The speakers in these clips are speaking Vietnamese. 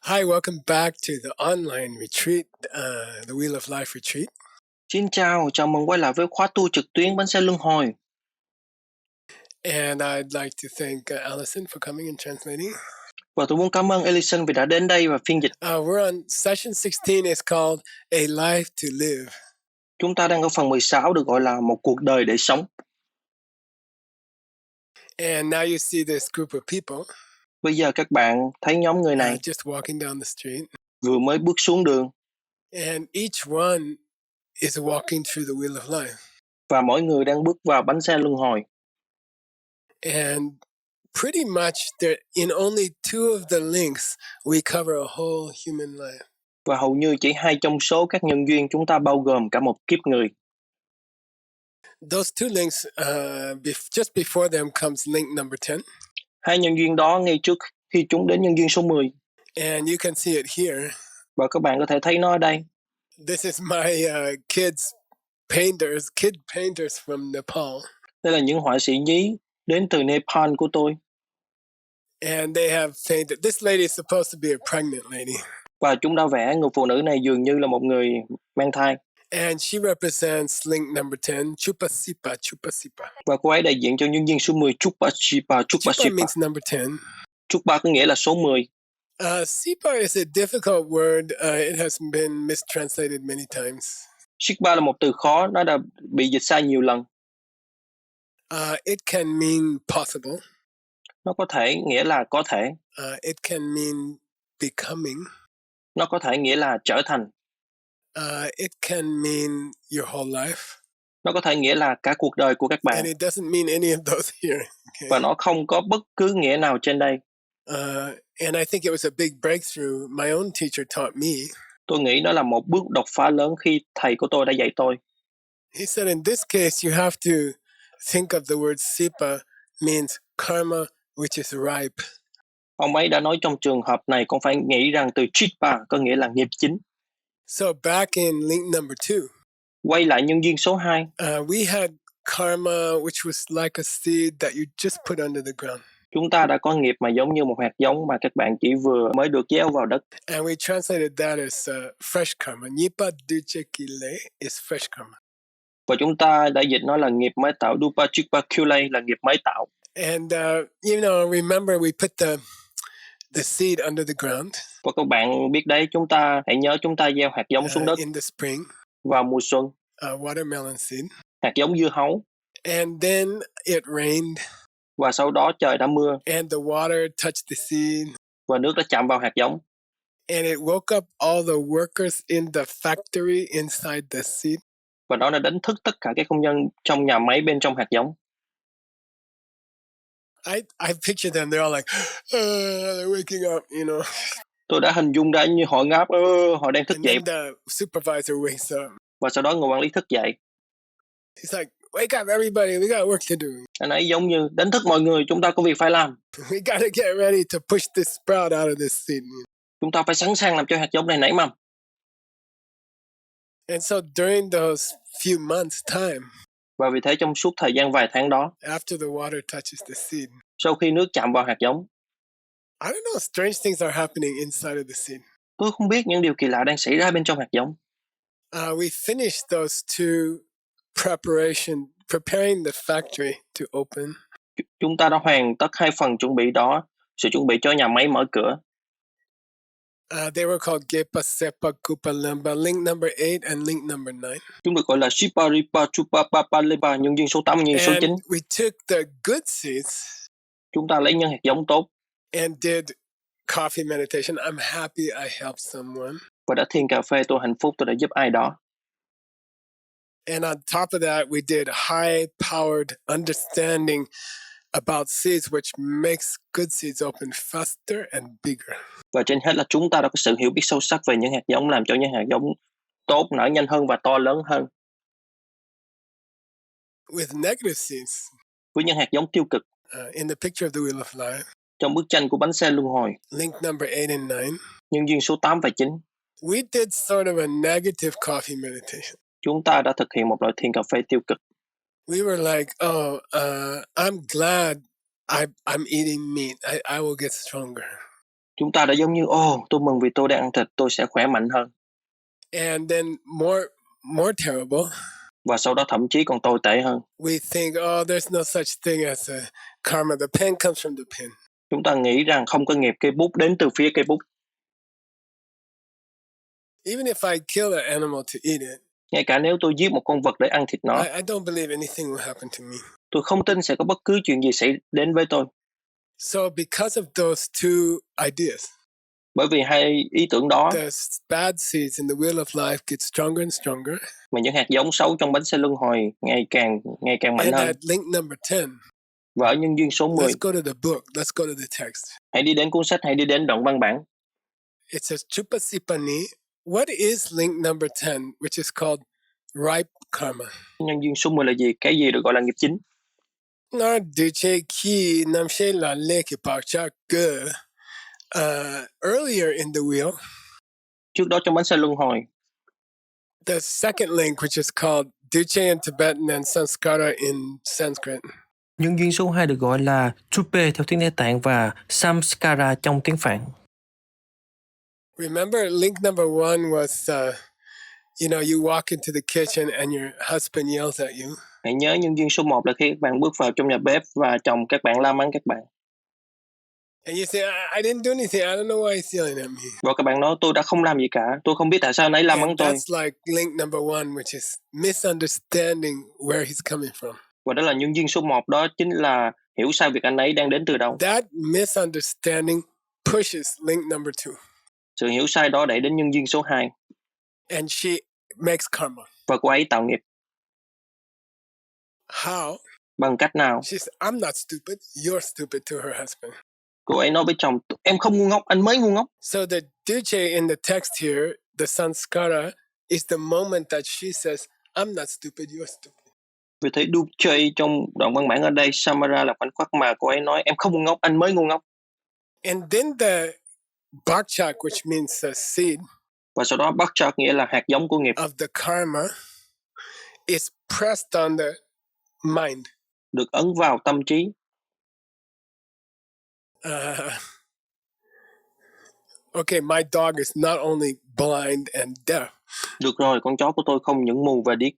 Hi, welcome back to the online retreat, the Wheel of Life retreat. Xin chào mừng quay lại với khóa tu trực tuyến Bánh xe Luân hồi. And I'd like to thank Allison for coming and translating. Và tôi muốn cảm ơn Ellison vì đã đến đây và phiên dịch. We're on session 16. It's called A Life to Live. Chúng ta đang ở phần 16 được gọi là một cuộc đời để sống. And now you see this group of people. Bây giờ các bạn thấy nhóm người này just walking down the street. vừa mới bước xuống đường. And each one is walking through the Wheel of Life. Và mỗi người đang bước vào bánh xe luân hồi. And pretty much in only two of the links we cover a whole human life. Và hầu như chỉ 2 trong số các nhân duyên chúng ta bao gồm cả một kiếp người. Those two links, just before them comes link number 10. 2 nhân duyên đó ngay trước khi chúng đến nhân duyên số 10. And you can see it here. Và các bạn có thể thấy nó ở đây. This is my kid painters from Nepal. Đây là những họa sĩ nhí đến từ Nepal của tôi. And they have painted. This lady is supposed to be a pregnant lady. Và chúng đã vẽ người phụ nữ này dường như là một người mang thai. And she represents link number 10, Chupa Sipa. Và cô ấy đại diện cho nhân duyên số 10, Chupa Sipa. Chupa means number 10. Chupa có nghĩa là số 10. Sipa is a difficult word. It has been mistranslated many times. Sipa là một từ khó, nó đã bị dịch sai nhiều lần. It can mean possible. Nó có thể nghĩa là có thể. It can mean becoming. Nó có thể nghĩa là trở thành. It can mean your whole life. Nó có thể nghĩa là cả cuộc đời của các bạn. And it doesn't mean any of those here. Okay. Và nó không có bất cứ nghĩa nào trên đây. And I think it was a big breakthrough. My own teacher taught me. Tôi nghĩ đó là một bước đột phá lớn khi thầy của tôi đã dạy tôi. He said in this case you have to think of the word sipa means karma which is ripe. Ông ấy đã nói trong trường hợp này con phải nghĩ rằng từ chipa có nghĩa là nghiệp chính. So back in link number 2. Quay lại nhân duyên số 2. We had karma which was like a seed that you just put under the ground. Chúng ta đã có nghiệp mà giống như một hạt giống mà các bạn chỉ vừa mới được gieo vào đất. And we translated that as fresh karma. Nipa duche kile is fresh karma. Và chúng ta đã dịch nó là nghiệp mới tạo. Dupa chipa kule là nghiệp mới tạo. And remember we put the seed under the ground. Và các bạn biết đấy, hãy nhớ chúng ta gieo hạt giống xuống đất in the spring. Vào mùa xuân. Watermelon seed. Hạt giống dưa hấu. And then it rained. Và sau đó trời đã mưa. And the water touched the seed. Và nước đã chạm vào hạt giống. And it woke up all the workers in the factory inside the seed. Và nó đã đánh thức tất cả các công nhân trong nhà máy bên trong hạt giống. I picture them, they're all like, they're waking up, Tôi đã hình dung ra như họ ngáp, họ đang thức dậy. And then the supervisor wakes up. Và sau đó người quản lý thức dậy. He's like, wake up everybody, we got work to do. Anh ấy giống như đánh thức mọi người, chúng ta có việc phải làm. We got to get ready to push this sprout out of this seed. Chúng ta phải sẵn sàng làm cho hạt giống này nảy mầm. And so during those few months time. Và vì thế trong suốt thời gian vài tháng đó. After the water touches the seed. Sau khi nước chạm vào hạt giống. I don't know, strange things are happening inside of the seed. Tôi không biết những điều kỳ lạ đang xảy ra bên trong hạt giống. We finished those two preparing the factory to open. Chúng ta đã hoàn tất 2 phần chuẩn bị đó, sự chuẩn bị cho nhà máy mở cửa. They were called Gepa, Sepa, Kupa, Lemba, link number 8 and link number 9. Chúng được gọi là Shipa, Ripa, Chupa, Papa, Lepa, nhân duyên số 8, nhân duyên số 9. And we took the good seeds. Chúng ta lấy những hạt giống tốt. And did coffee meditation. I'm happy I helped someone. Và đã thiền cà phê, tôi hạnh phúc tôi đã giúp ai đó. And on top of that, we did high-powered understanding about seeds, which makes good seeds open faster and bigger. Và trên hết là chúng ta đã có sự hiểu biết sâu sắc về những hạt giống, làm cho những hạt giống tốt nở nhanh hơn và to lớn hơn. With negative seeds. Với những hạt giống tiêu cực. In the picture of the Wheel of Life. Trong bức tranh của bánh xe luân hồi. Link number 8 and 9. Nhân duyên số 8 và 9. We did sort of a negative coffee meditation. Chúng ta đã thực hiện một loại thiền cà phê tiêu cực. We were like, I'm glad I'm eating meat. I will get stronger. Chúng ta đã giống như, tôi mừng vì tôi đang ăn thịt, tôi sẽ khỏe mạnh hơn. And then more terrible. Và sau đó thậm chí còn tồi tệ hơn. We think, there's no such thing as a karma. The pen comes from the pen. Chúng ta nghĩ rằng không có nghiệp, cây bút đến từ phía cây bút. Even if I kill an animal to eat it, ngay cả nếu tôi giết một con vật để ăn thịt nó, I don't believe anything will happen to me. tôi không tin sẽ có bất cứ chuyện gì xảy đến với tôi. So because of those two ideas, bởi vì hai ý tưởng đó, the bad seeds in the wheel of life get stronger and stronger. mà những hạt giống xấu trong bánh xe luân hồi ngày càng mạnh And hơn. at link number 10, Và ở nhân duyên số 10, let's go to the book, let's go to the text. hãy đi đến cuốn sách, hãy đi đến đoạn văn bản. It says Chupasipani. What is link number 10, which is called ripe karma? Nhân duyên số 10 là gì? Cái gì được gọi là nghiệp chính? Nga duche ki namshe la leke parcha ge. Earlier in the wheel, Trước đó trong bánh xe luân hồi, the second link, which is called duche in Tibetan and sanskara in Sanskrit. Nhân duyên số 2 được gọi là Chupe theo tiếng Tây Tạng và Samskara trong tiếng Phạn. Remember, link number 1 was, you walk into the kitchen and your husband yells at you. Hãy nhớ nhân duyên số 1 là khi các bạn bước vào trong nhà bếp và chồng các bạn la mắng các bạn. And you say, I didn't do anything. I don't know why he's yelling at me. Và các bạn nói, tôi đã không làm gì cả. Tôi không biết tại sao anh ấy la mắng tôi. That's like link number 1, which is misunderstanding where he's coming from. Và đó là nhân duyên số 1, đó chính là hiểu sai việc anh ấy đang đến từ đâu. That misunderstanding pushes link number 2. Sự hiểu sai đó đẩy đến nhân duyên số 2. And she makes karma. Và cô ấy tạo nghiệp. How? Bằng cách nào? She says, I'm not stupid. You're stupid to her husband. Cô ấy nói với chồng, em không ngu ngốc, anh mới ngu ngốc. So the duche in the text here, the sanskara, is the moment that she says, I'm not stupid, you're stupid. Vì thế duche trong đoạn văn bản ở đây, samara là khoảnh khắc mà cô ấy nói, em không ngu ngốc, anh mới ngu ngốc. And then the bakchak, which means a seed, và sau đó bakchak nghĩa là hạt giống của nghiệp, of the karma, is pressed on the mind. được ấn vào tâm trí. Okay, my dog is not only blind and deaf. Được rồi, con chó của tôi không những mù và điếc.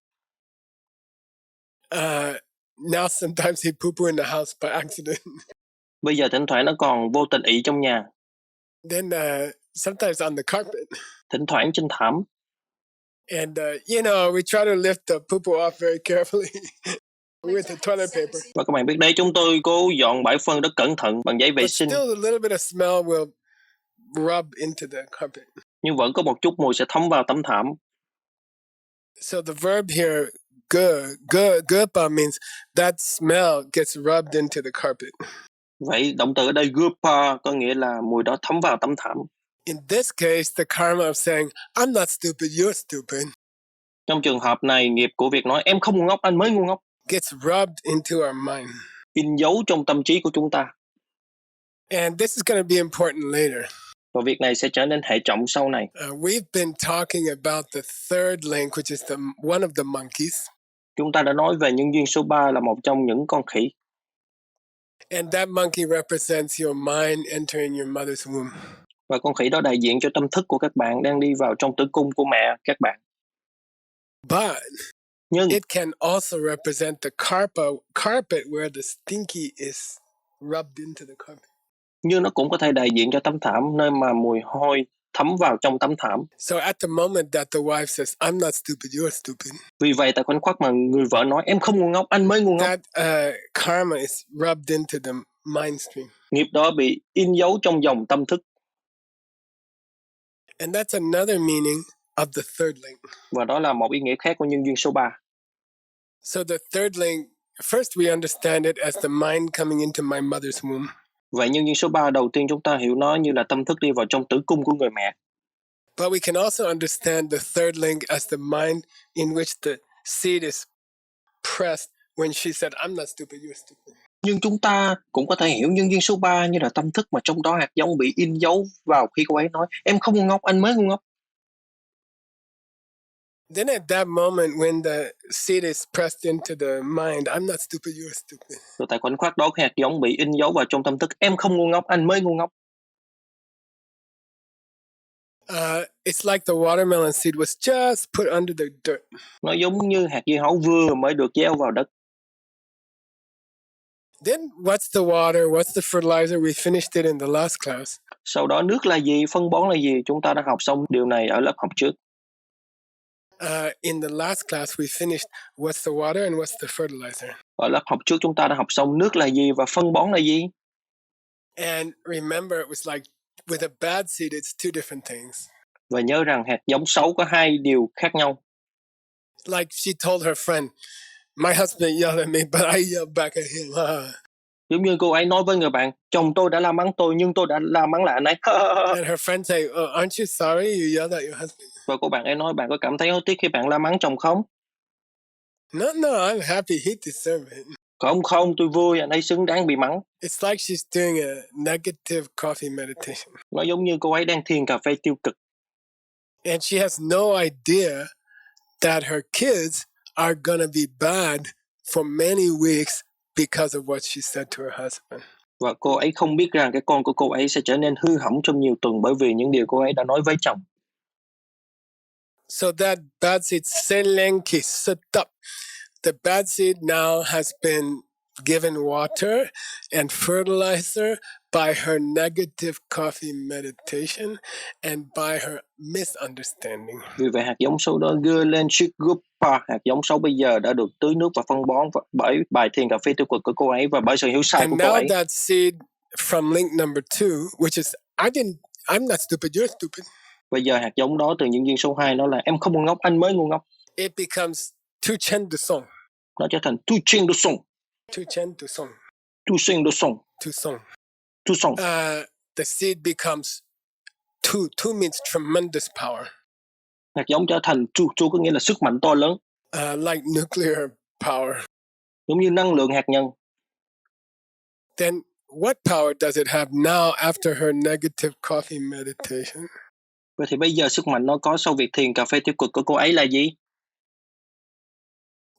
Now sometimes he poo-poo in the house by accident. Bây giờ thỉnh thoảng nó còn vô tình ị trong nhà. Then sometimes on the carpet. Thỉnh thoảng trên thảm. And we try to lift the poo-poo off very carefully with the toilet paper. Và các bạn biết đấy, chúng tôi cố dọn bãi phân rất cẩn thận bằng giấy vệ But sinh. still a little bit of smell will rub into the carpet. Nhưng vẫn có một chút mùi sẽ thấm vào tấm thảm. So the verb here, gupa, means that smell gets rubbed into the carpet. Vậy động từ ở đây gupa có nghĩa là mùi đó thấm vào tấm thảm. In this case, the karma of saying, I'm not stupid, you're stupid, Trong trường hợp này, nghiệp của việc nói em không ngu ngốc, anh mới ngu ngốc, gets rubbed into our mind. in dấu trong tâm trí của chúng ta. And this is going to be important later. Và việc này sẽ trở nên hệ trọng sau này. We've been talking about the third link, which is one of the monkeys. Chúng ta đã nói về nhân duyên số 3 là một trong những con khỉ. And that monkey represents your mind entering your mother's womb. Và con khỉ đó đại diện cho tâm thức của các bạn đang đi vào trong tử cung của mẹ các bạn. Nhưng it can also represent the carpet where the stinky is rubbed into the carpet. Nhưng nó cũng có thể đại diện cho tấm thảm, nơi mà mùi hôi thấm vào trong tấm thảm. So at the moment that the wife says, I'm not stupid, you're stupid. Vì vậy tại khoảnh khắc mà người vợ nói em không ngu ngốc, anh mới ngu ngốc, that karma is rubbed into the mind stream. nghiệp đó bị in dấu trong dòng tâm thức. And that's another meaning of the third link. Và đó là một ý nghĩa khác của nhân duyên số 3. So the third link, first we understand it as the mind coming into my mother's womb. Vậy nhân duyên số 3 đầu tiên chúng ta hiểu nó như là tâm thức đi vào trong tử cung của người mẹ. But we can also understand the third link as the mind in which the seed is pressed when she said, I'm not stupid, you're stupid. Nhưng chúng ta cũng có thể hiểu nhân duyên số 3 như là tâm thức mà trong đó hạt giống bị in dấu vào khi cô ấy nói em không ngu ngốc, anh mới ngu ngốc. Then at that moment when the seed is pressed into the mind, I'm not stupid, you're stupid. Rồi tại khoảnh khắc đó hạt giống bị in dấu vào trong tâm thức em không ngu ngốc, anh mới ngu ngốc. It's like the watermelon seed was just put under the dirt. Nó giống như hạt dưa hấu vừa mới được gieo vào đất. Then what's the water? What's the fertilizer? We finished it in the last class. Sau đó nước là gì, phân bón là gì? Chúng ta đã học xong điều này ở lớp học trước. In the last class, we finished what's the water and what's the fertilizer. Ở lớp học trước chúng ta đã học xong nước là gì và phân bón là gì. And remember, it was like with a bad seed, it's two different things. Và nhớ rằng hạt giống xấu có hai điều khác nhau. Like she told her friend, my husband yelled at me, but I yelled back at him. Giống như cô ấy nói với người bạn, chồng tôi đã la mắng tôi nhưng tôi đã la mắng lại anh ấy. And her friend say, oh, aren't you sorry you yelled at your husband? Và cô bạn ấy nói, bạn có cảm thấy hối tiếc khi bạn la mắng chồng không? No, I'm happy he deserved it. Không, tôi vui, anh ấy xứng đáng bị mắng. It's like she's doing a negative coffee meditation. Nó giống như cô ấy đang thiền cà phê tiêu cực. And she has no idea that her kids are gonna be bad for many weeks because of what she said to her husband. Và cô ấy không biết rằng cái con của cô ấy sẽ trở nên hư hỏng trong nhiều tuần bởi vì những điều cô ấy đã nói với chồng. So that bad seed, selenki sutup, the bad seed now has been given water and fertilizer by her negative coffee meditation and by her misunderstanding. Vì vậy hạt giống xấu đó gơ lên Shigupa, hạt giống xấu bây giờ đã được tưới nước và phân bón bởi bài thiền cà phê tiêu cực của cô ấy và bởi sự hiểu sai And của cô now ấy. that seed from link number 2, which is I'm not stupid, you're stupid. Bây giờ hạt giống đó từ những duyên số 2 nó là em không ngu ngốc, anh mới ngu ngốc. It becomes tu chen du song. Nó trở thành tu chen du song. Tu chen du song. Tu chen du song. Tu song. Tu song. The seed becomes tu. Tu means tremendous power. Hạt giống trở thành tu có nghĩa là sức mạnh to lớn. Like nuclear power. Giống như năng lượng hạt nhân. Then what power does it have now after her negative coffee meditation? Vậy thì bây giờ sức mạnh nó có sau việc thiền cà phê tiêu cực của cô ấy là gì?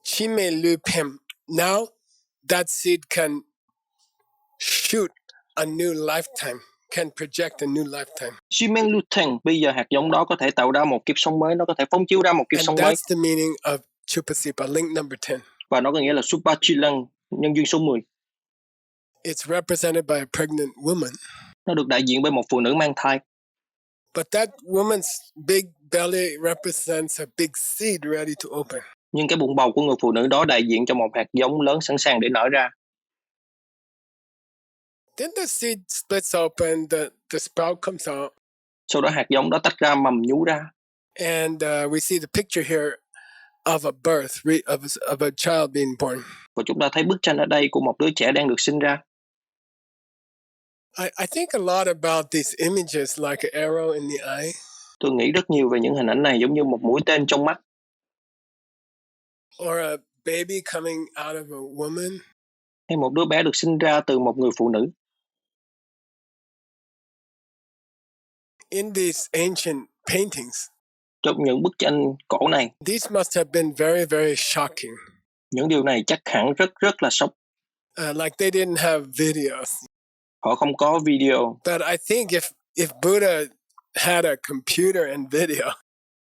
Chime lu pim. Now that seed can shoot a new lifetime, can project a new lifetime. Chime lu theng, bây giờ hạt giống đó có thể tạo ra một kiếp sống mới, nó có thể phóng chiếu ra một kiếp sống mới. And that's the meaning of Chupasipa, link number 10. Và nó có nghĩa là Supachilang, nhân duyên số 10. It's represented by a pregnant woman. Nó được đại diện bởi một phụ nữ mang thai. But that woman's big belly represents a big seed ready to open. Nhưng cái bụng bầu của người phụ nữ đó đại diện cho một hạt giống lớn sẵn sàng để nở ra. Then the seed splits open, the sprout comes out. Sau đó hạt giống đó tách ra, mầm nhú ra. And we see the picture here of a birth, of a child being born. Và chúng ta thấy bức tranh ở đây của một đứa trẻ đang được sinh ra. I think a lot about these images like an arrow in the eye. Tôi nghĩ rất nhiều về những hình ảnh này giống như một mũi tên trong mắt. Or a baby coming out of a woman. Hay một đứa bé được sinh ra từ một người phụ nữ. In these ancient paintings, trong những bức tranh cổ này, these must have been very, very shocking. Những điều này chắc hẳn rất là sốc. Like they didn't have videos. Họ không có video. But I think if Buddha had a computer and video,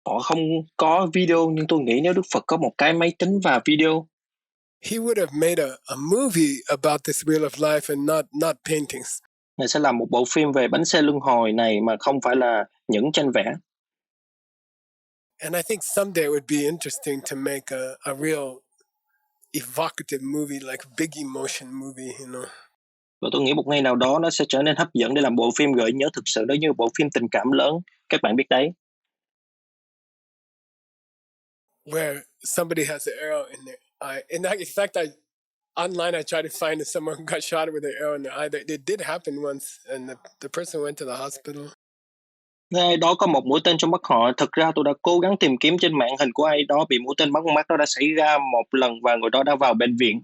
họ không có video, nhưng tôi nghĩ nếu Đức Phật có một cái máy tính và video, he would have made a movie about this wheel of life and not paintings. Ngài sẽ làm một bộ phim về bánh xe luân hồi này mà không phải là những tranh vẽ. And I think someday it would be interesting to make a real evocative movie, like a big emotion movie, you know. Và tôi nghĩ một ngày nào đó nó sẽ trở nên hấp dẫn để làm bộ phim gợi nhớ thực sự, đó như bộ phim tình cảm lớn, các bạn biết đấy. Where somebody has an arrow in their eye. In fact, online I tried to find if someone got shot with an arrow in their eye. It did happen once, and the person went to the hospital. Ai đó có một mũi tên trong mắt họ. Thực ra tôi đã cố gắng tìm kiếm trên mạng hình của ai đó bị mũi tên bắn vào mắt, đó đã xảy ra một lần và người đó đã vào bệnh viện.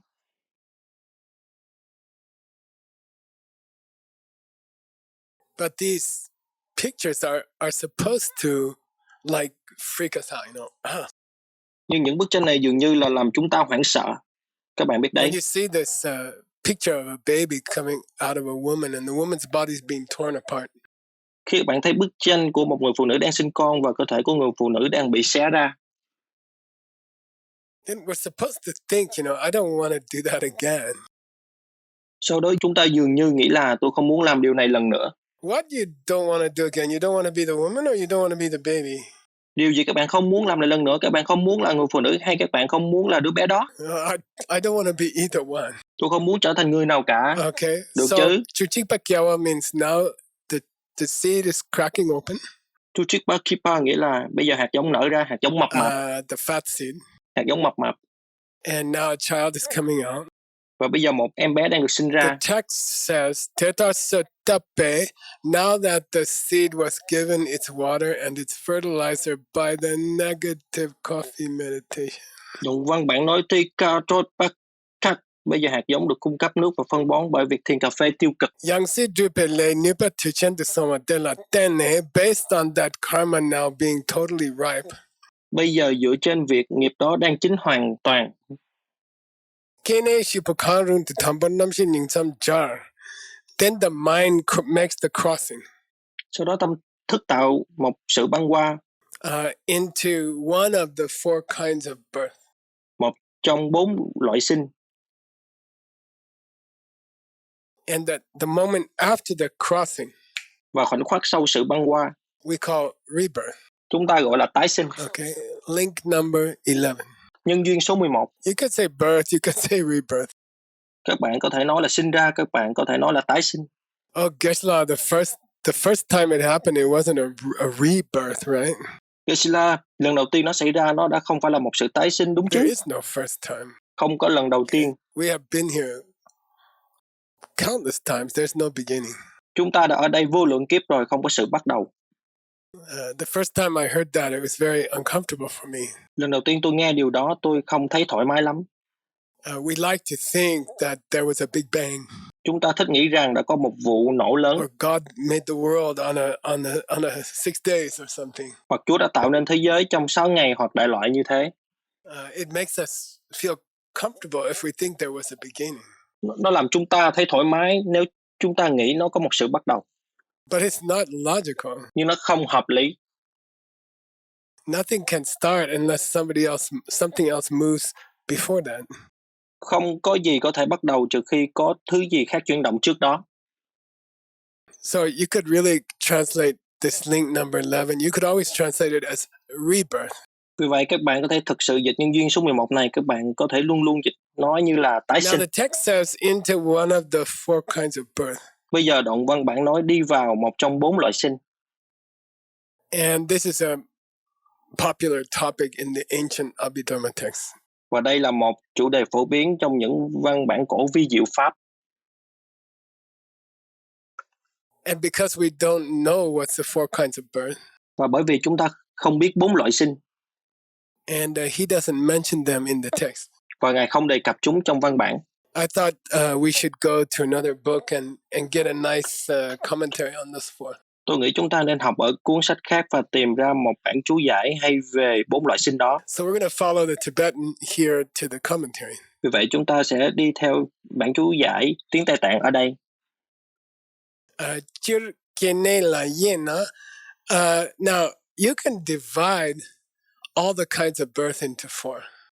But these pictures are supposed to like freak us out, you know. Nhưng những bức tranh này dường như là làm chúng ta hoảng sợ. Các bạn biết đấy. When you see this picture of a baby coming out of a woman and the woman's body is being torn apart. Khi bạn thấy bức tranh của một người phụ nữ đang sinh con và cơ thể của người phụ nữ đang bị xé ra, then we're supposed to think, I don't want to do that again. sau đó chúng ta dường như nghĩ là tôi không muốn làm điều này lần nữa. What you don't want to do again? You don't want to be the woman or you don't want to be the baby? Điều gì các bạn không muốn làm lại lần nữa? Các bạn không muốn là người phụ nữ hay các bạn không muốn là đứa bé đó? I don't want to be either one. Tôi không muốn trở thành người nào cả. Okay, Được so chứ? Chuchikpakyawa means now the seed is cracking open. Tuchikpa nghĩa là bây giờ hạt giống nở ra, hạt giống mập mạp. The fat seed. Hạt giống mập mạp. And now a child is coming out. Và bây giờ một em bé đang được sinh ra. The text says, Teta Sotape, now that the seed was given its water and its fertilizer by the negative coffee meditation. Đoạn văn bản nói Tika Trotpakat, bây giờ hạt giống được cung cấp nước và phân bón bởi việc thiền cà phê tiêu cực. Yangsi Dupele Nipa Tuchen de Soma de la Tene, based on that karma now being totally ripe. Bây giờ dựa trên việc nghiệp đó đang chín hoàn toàn. Kene Shipakarun to Tambonamshin in some jar. Then the mind makes the crossing. Sau đó tâm thức tạo một sự băng qua. Into one of the four kinds of birth. Một trong 4 loại sinh. And that the moment after the crossing. Và khoảnh khắc sau sự băng qua. We call rebirth. Chúng ta gọi là tái sinh. Okay, link number 11. Nhân duyên số 11. You could say birth, you could say rebirth. Các bạn có thể nói là sinh ra, các bạn có thể nói là tái sinh. Oh, Geshe, the first time it happened, it wasn't a rebirth, right? Geshe, lần đầu tiên nó xảy ra, nó đã không phải là một sự tái sinh, đúng chứ? There is no first time. Không có lần đầu tiên. We have been here countless times. There's no beginning. Chúng ta đã ở đây vô lượng kiếp rồi, không có sự bắt đầu. The first time I heard that, it was very uncomfortable for me. Lần đầu tiên tôi nghe điều đó, tôi không thấy thoải mái lắm. We like to think that there was a big bang. Chúng ta thích nghĩ rằng đã có một vụ nổ lớn. Or God made the world on a 6 days or something. Hoặc Chúa đã tạo nên thế giới trong 6 ngày hoặc đại loại như thế. It makes us feel comfortable if we think there was a beginning. Nó làm chúng ta thấy thoải mái nếu chúng ta nghĩ nó có một sự bắt đầu. But it's not logical. Nhưng nó không hợp lý. Nothing can start unless something else moves before that. Không có gì có thể bắt đầu trừ khi có thứ gì khác chuyển động trước đó. So you could really translate this link number 11. You could always translate it as rebirth. Vì vậy các bạn có thể thực sự dịch nhân duyên số 11 này, các bạn có thể luôn luôn dịch nó như là tái sinh. Now the text says into one of the four kinds of birth. Bây giờ đoạn văn bản nói đi vào một trong 4 loại sinh. And this is a popular topic in the ancient Abhidharma text. Và đây là một chủ đề phổ biến trong những văn bản cổ vi diệu Pháp. And because we don't know what's the four kinds of birth. Và bởi vì chúng ta không biết 4 loại sinh. And he doesn't mention them in the text. Và Ngài không đề cập chúng trong văn bản. I thought we should go to another book and get a nice commentary on this four. Tôi nghĩ chúng ta nên học ở cuốn sách khác và tìm ra một bản chú giải hay về 4 loại sinh đó. So we're going to follow the Tibetan here to the commentary. Vì vậy chúng ta sẽ đi theo bản chú giải tiếng Tây Tạng ở đây. Now, you can divide all the kinds of birth into four.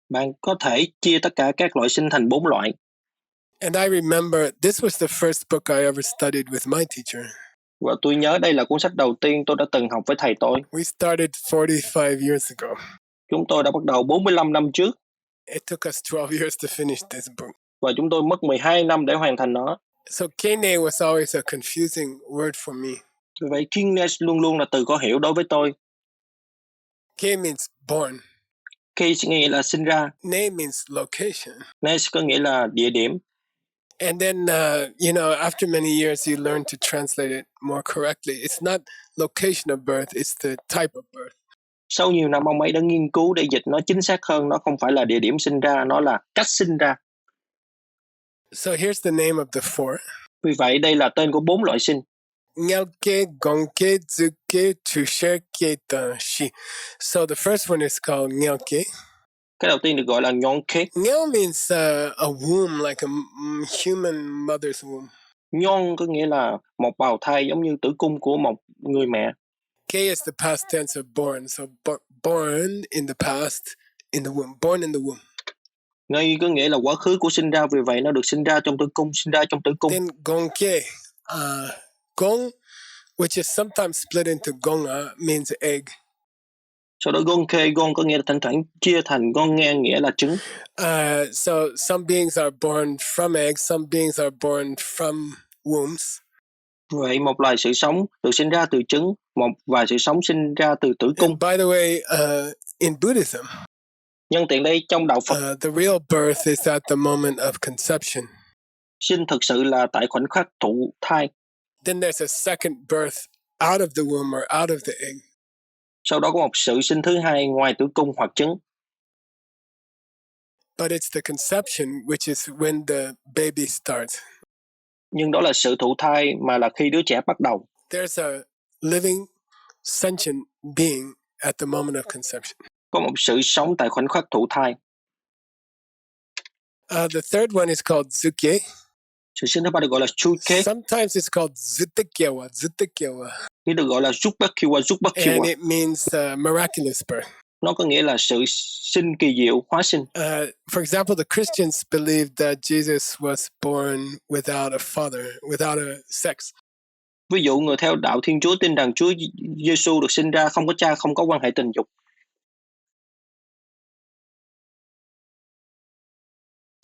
Bạn có thể chia tất cả các loại sinh thành 4 loại. And I remember this was the first book I ever studied with my teacher. Và tôi nhớ đây là cuốn sách đầu tiên tôi đã từng học với thầy tôi. We started 45 years ago. Chúng tôi đã bắt đầu 45 năm trước. It took us 12 years to finish this book. Và chúng tôi mất 12 năm để hoàn thành nó. So kene was always a confusing word for me. Vì vậy kine luôn luôn là từ khó hiểu đối với tôi. Ke means born. Ke nghĩa là sinh ra. Ne means location. Ne có nghĩa là địa điểm. And then, after many years, you learn to translate it more correctly. It's not location of birth, it's the type of birth. Sau nhiều năm ông ấy đã nghiên cứu để dịch nó chính xác hơn, nó không phải là địa điểm sinh ra, nó là cách sinh ra. So here's the name of the four. Vì vậy đây là tên của 4 loại sinh. Ngelke, gongke, zuke, tusheke, shi. So the first one is called ngelke. Cái đầu tiên được gọi là nhonke. Ngel means a womb, like a human mother's womb. Nhon có nghĩa là một bào thai giống như tử cung của một người mẹ. K is the past tense of born. So born in the past, in the womb. Born in the womb. Ngay có nghĩa là quá khứ của sinh ra, vì vậy nó được sinh ra trong tử cung, sinh ra trong tử cung. Then gongke. Gong, which is sometimes split into gonga, means egg. Sau đó gon có nghĩa là thỉnh thoảng chia thành gon nghe nghĩa là trứng. So some beings are born from eggs, some beings are born from wombs. Vậy một loài sự sống được sinh ra từ trứng, một vài sự sống sinh ra từ tử cung. And by the way, in Buddhism, nhân tiện đây trong đạo Phật, the real birth is at the moment of conception. sinh thực sự là tại khoảnh khắc thụ thai. Then there's a second birth out of the womb or out of the egg. Sau đó có một sự sinh thứ hai ngoài tử cung hoặc trứng. But it's the conception which is when the baby starts. Nhưng đó là sự thụ thai mà là khi đứa trẻ bắt đầu. There's a living, sentient being at the moment of conception. Có một sự sống tại khoảnh khắc thụ thai. The third one is called zuke. Sự sinh thứ ba được gọi là chuke. Sometimes it's called zutekewa. Thì được gọi là And it means miraculous birth. Nó có nghĩa là sự sinh kỳ diệu, hóa sinh. For example, the Christians believed that Jesus was born without a father, without a sex. Ví dụ người theo đạo Thiên Chúa tin rằng Chúa Giêsu được sinh ra không có cha, không có quan hệ tình dục.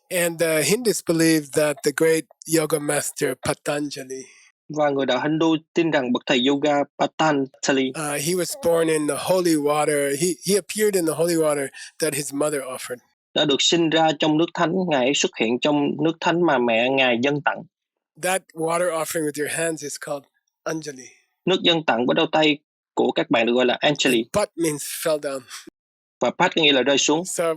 And the Hindus believe that the great yoga master Patanjali, và người đạo Hindu tin rằng bậc thầy yoga Patanjali, he was born in the holy water. He appeared in the holy water that his mother offered. đã được sinh ra trong nước thánh. Ngài ấy xuất hiện trong nước thánh mà mẹ Ngài dâng tặng. That water offering with your hands is called Anjali. Nước dâng tặng với đôi tay của các bạn được gọi là Anjali. Pat means fell down. Và Pat có nghĩa là rơi xuống. So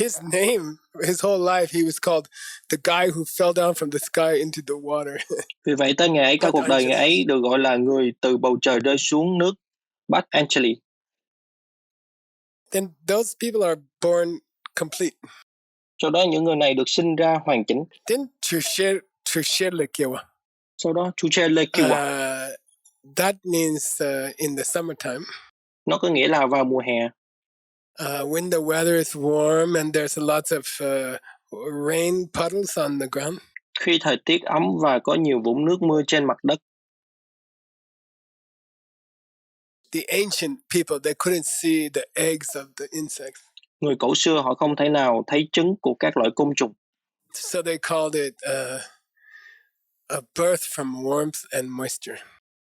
his name, his whole life, he was called the guy who fell down from the sky into the water. Vì vậy tên Ngài ấy, cả cuộc đời Ngài ấy được gọi là người từ bầu trời rơi xuống nước, Patanjali. Then those people are born complete. Sau đó những người này được sinh ra hoàn chỉnh. Then Trushelekewa. Sau đó Trushelekewa. That means in the summertime. Nó có nghĩa là vào mùa hè. When the weather is warm and there's lots of rain puddles on the ground. Khi thời tiết ấm và có nhiều vũng nước mưa trên mặt đất. The ancient people, they couldn't see the eggs of the insects. Người cổ xưa họ không thể nào thấy trứng của các loại côn trùng. So they called it a birth from warmth and moisture.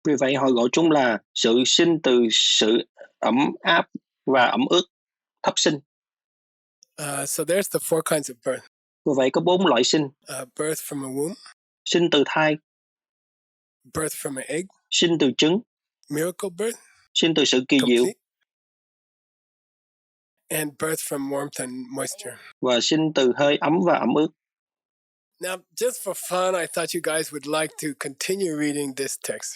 Vì vậy họ gọi chúng là sự sinh từ sự ẩm áp và ẩm ướt, thấp sinh. So there's the four kinds of birth. Vì vậy có 4 loại sinh. Birth from a womb. Sinh từ thai. Birth from an egg. Sinh từ trứng. Miracle birth. Sinh từ sự kỳ diệu. And birth from warmth and moisture. Và sinh từ hơi ấm và ẩm ướt. Now, just for fun, I thought you guys would like to continue reading this text.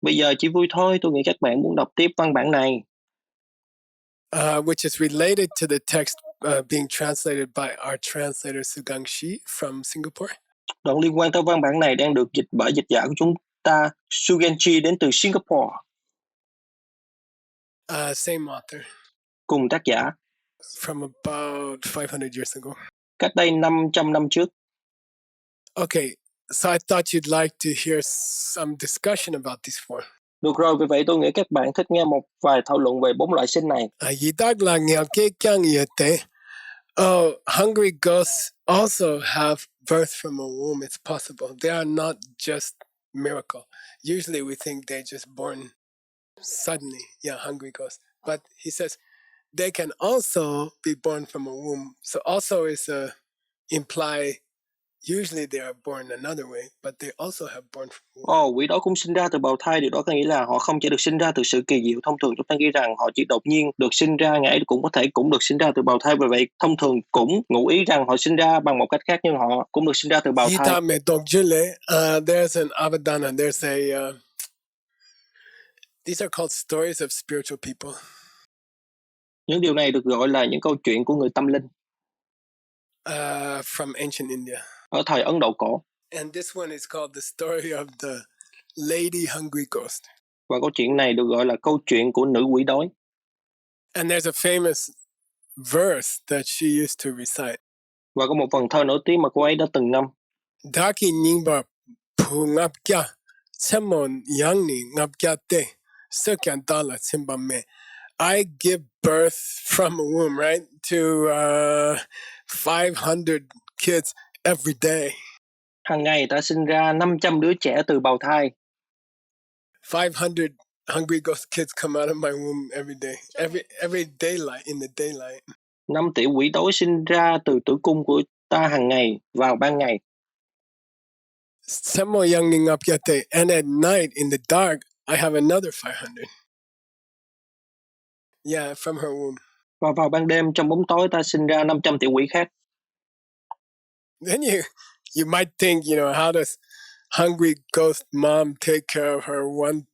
Bây giờ chỉ vui thôi, tôi nghĩ các bạn muốn đọc tiếp văn bản này. Which is related to the text being translated by our translator Sugang Shi from Singapore. Đoạn liên quan tới văn bản này đang được dịch bởi dịch giả của chúng ta, Sugang Shi đến từ Singapore. Same author. Cùng tác giả. From about 500 years ago. Cách đây 500 năm trước. Okay, so I thought you'd like to hear some discussion about these four. Được rồi, vì vậy tôi nghĩ các bạn thích nghe một vài thảo luận về 4 loại sinh này. Hungry ghosts also have birth from a womb. It's possible. They are not just miracle. Usually we think they're just born suddenly. Yeah, hungry ghosts. But he says they can also be born from a womb. So also is imply usually they are born another way, but they also have born from womb. Quỷ đó cũng sinh ra từ bào thai. Điều đó có nghĩa là họ không chỉ được sinh ra từ sự kỳ diệu. Thông thường chúng ta nghĩ rằng họ chỉ đột nhiên được sinh ra, Ngài cũng có thể cũng được sinh ra từ bào thai. Vì vậy thông thường cũng ngụ ý rằng họ sinh ra bằng một cách khác, nhưng họ cũng được sinh ra từ bào thai. There's an Avadana. There's a these are called stories of spiritual people. Những điều này được gọi là những câu chuyện của người tâm linh. From ancient India. Ở thời Ấn Độ cổ. And this one is called The Story of the Lady Hungry Ghost. Và câu chuyện này được gọi là câu chuyện của nữ quỷ đói. And there's a famous verse that she used to recite. Và có một phần thơ nổi tiếng mà cô ấy đã từng ngâm. Daki Ningba Pu Ngap Kya Semon Yang Ni Ngap Kya Te Sekyan Dala Simba Me. I give birth from a womb, right, to 500 kids every day. Hàng ngày ta sinh ra 500 đứa trẻ từ bào thai. 500 hungry ghost kids come out of my womb every day, every daylight, in the daylight. 5 tỷ quỷ đói sinh ra từ tử cung của ta hàng ngày vào ban ngày. Semo yang ning up yate, and at night in the dark, I have another 500. Yeah, from her womb. Và vào ban đêm trong bóng tối ta sinh ra 500 tỷ quỷ khác. Then you might think, how does hungry ghost mom take care of her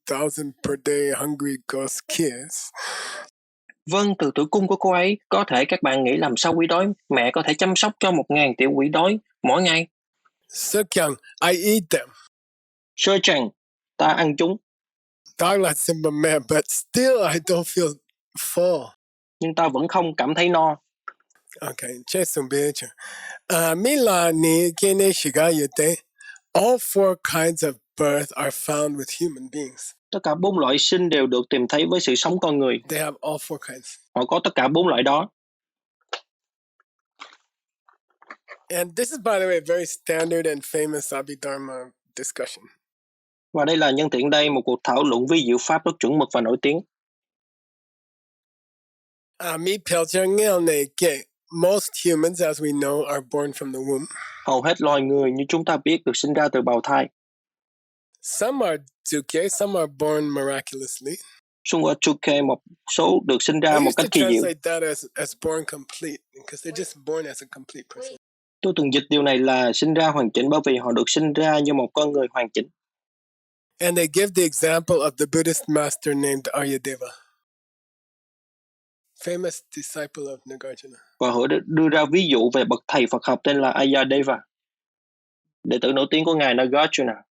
1,000 per day hungry ghost kids? Vâng, từ tử cung của cô ấy, có thể các bạn nghĩ làm sao quỷ đói mẹ có thể chăm sóc cho 1.000 tiểu quỷ đói mỗi ngày. Sekyang, I eat them. Sơ chàng, ta ăn chúng. Dagla simba me, but still I don't feel full. Nhưng ta vẫn không cảm thấy no. Okay, chesumbecha. Mila ni kene shiga yute. All four kinds of birth are found with human beings. Tất cả 4 loại sinh đều được tìm thấy với sự sống con người. They have all four kinds. Họ có tất cả 4 loại đó. And this is, by the way, a very standard and famous Abhidharma discussion. Và đây là nhân tiện đây một cuộc thảo luận vi diệu pháp rất chuẩn mực và nổi tiếng. Most humans, as we know, are born from the womb. Hầu hết loài người như chúng ta biết được sinh ra từ bào thai. Some are duke, some are born miraculously. Xung quanh Chuke, một số được sinh ra một cách kỳ diệu. I used to translate that as born complete, because they're just born as a complete person. Tôi từng dịch điều này là sinh ra hoàn chỉnh bởi vì họ được sinh ra như một con người hoàn chỉnh. And they give the example of the Buddhist master named Aryadeva, famous disciple of Nagarjuna. Và họ đưa ra ví dụ về bậc thầy Phật học tên là Aryadeva, đệ tử nổi tiếng của ngài Nagarjuna.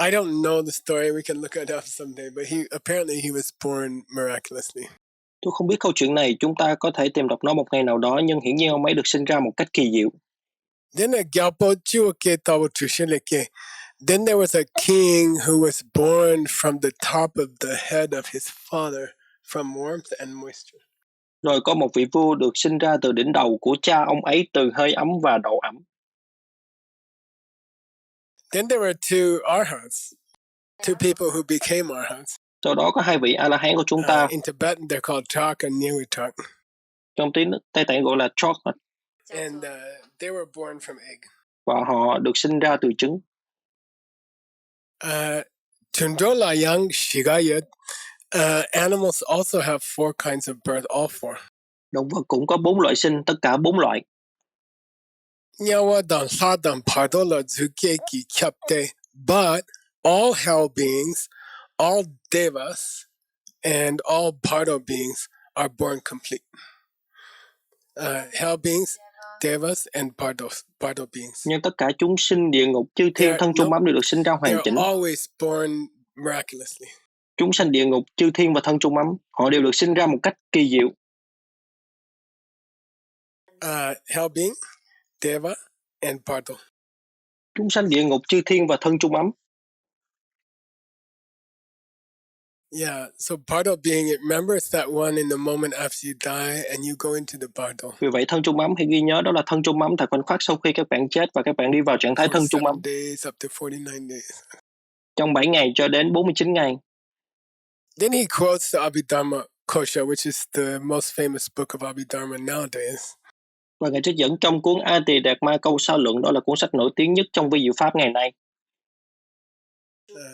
I don't know the story. We can look it up someday. But apparently he was born miraculously. Tôi không biết câu chuyện này, chúng ta có thể tìm đọc nó một ngày nào đó, nhưng hiển nhiên ông ấy được sinh ra một cách kỳ diệu. Then there was a king who was born from the top of the head of his father from warmth and moisture. Rồi có một vị vua được sinh ra từ đỉnh đầu của cha ông ấy từ hơi ấm và độ ẩm. Then there were two arhats, two people who became arhats. Sau đó có 2 vị A-la-hán của chúng ta. In Tibetan they're called Chak and Nyewitak. Trong tiếng Tây Tạng gọi là Thoát. And they were born from egg. Và họ được sinh ra từ trứng. Tundola yang shigayat. Animals also have 4 kinds of birth, all 4. Động vật cũng có 4 loại sinh, tất cả 4 loại. But all hell beings, all devas, and all bardo beings are born complete. Hell beings, devas, and bardo beings. Nhưng tất cả chúng sinh, địa ngục, chư thiên, thân chung ấm đều được sinh ra hoàn chỉnh. They're always born miraculously. Chúng sanh địa ngục, chư thiên và thân chung ấm, họ đều được sinh ra một cách kỳ diệu. Hell being, deva, and bardo. Chúng sanh địa ngục, chư thiên và thân chung ấm. Yeah, so bardo being, remember it's that one in the moment after you die and you go into the bardo. Vì vậy thân chung ấm hãy ghi nhớ đó là thân chung ấm tại khoảnh khắc sau khi các bạn chết và các bạn đi vào trạng thái thân chung ấm. 7 days up to 49 days. Trong 7 ngày cho đến 49 ngày. Then he quotes the Abhidharma Kosha, which is the most famous book of Abhidharma nowadays. Và ngài trích dẫn trong cuốn A Tỳ Đạt Ma Câu Sao Luận, đó là cuốn sách nổi tiếng nhất trong vi diệu pháp ngày nay.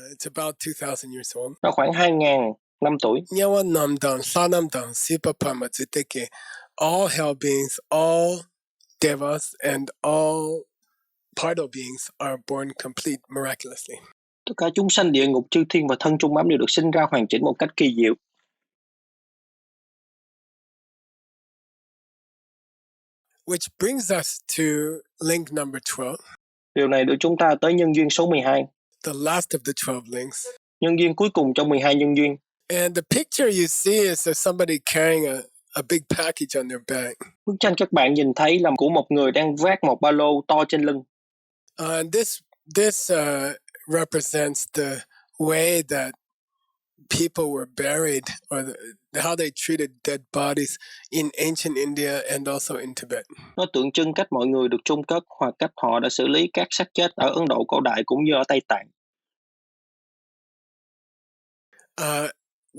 It's about 2,000 years old. Nó khoảng 2.000 năm tuổi. All hell beings, all devas, and all bardo beings are born complete miraculously. Tất cả chúng sanh địa ngục, chư thiên và thân chung ấm đều được sinh ra hoàn chỉnh một cách kỳ diệu. Which brings us to link number 12. Điều này đưa chúng ta tới nhân duyên số 12. the last of the 12 links. Nhân duyên cuối cùng trong 12 nhân duyên. And the picture you see is of somebody carrying a big package on their back. Bức tranh các bạn nhìn thấy là của một người đang vác một ba lô to trên lưng. And this represents the way that people were buried, or how they treated dead bodies in ancient India and also in Tibet. Nó tượng trưng cách mọi người được chôn cất hoặc cách họ đã xử lý các xác chết ở Ấn Độ cổ đại cũng như ở Tây Tạng.